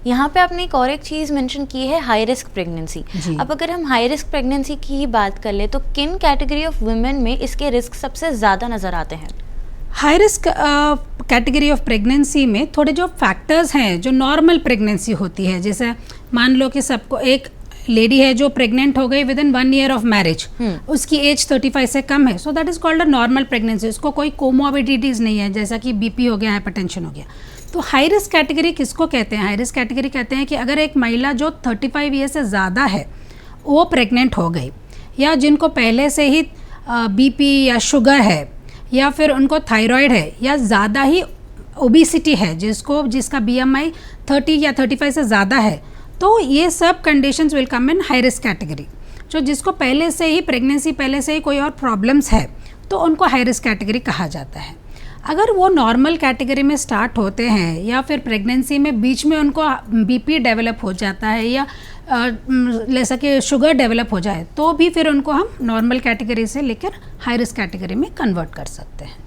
यहाँ पे आपने एक और एक चीज़ मेंशन की है, हाई रिस्क प्रेगनेंसी। अब अगर हम हाई रिस्क प्रेगनेंसी की ही बात कर ले तो किन कैटेगरी ऑफ वुमेन में इसके रिस्क सबसे ज़्यादा नज़र आते हैं? High risk category of pregnancy में थोड़े जो फैक्टर्स हैं जो नॉर्मल प्रेगनेंसी होती है, जैसे मान लो कि सबको एक लेडी है जो प्रेग्नेंट हो गई with in 1 year of marriage, उसकी एज 35 से कम है, so that is called a normal pregnancy. उसको कोई कोमोबिडिटीज़ नहीं है, जैसा कि बीपी हो गया, हाइपरटेंशन हो गया। तो हाई रिस्क कैटेगरी किसको कहते हैं? हाई रिस्क कैटेगरी कहते हैं कि अगर एक महिला जो 35 ईयर से ज़्यादा है वो प्रेग्नेंट हो गई, या जिनको पहले से ही बीपी या शुगर है, या फिर उनको थायराइड है, या ज़्यादा ही ओबिसिटी है, जिसका BMI 30 या 35 से ज़्यादा है, तो ये सब conditions will come in high risk category. जो जिसको पहले से ही प्रेगनेंसी पहले से ही कोई और प्रॉब्लम्स है तो उनको हाई रिस्क कैटेगरी कहा जाता है। अगर वो नॉर्मल कैटेगरी में स्टार्ट होते हैं या फिर प्रेगनेंसी में बीच में उनको बीपी डेवलप हो जाता है या जैसा कि शुगर डेवलप हो जाए, तो भी फिर उनको हम नॉर्मल कैटेगरी से लेकर हाई रिस्क कैटेगरी में कन्वर्ट कर सकते हैं।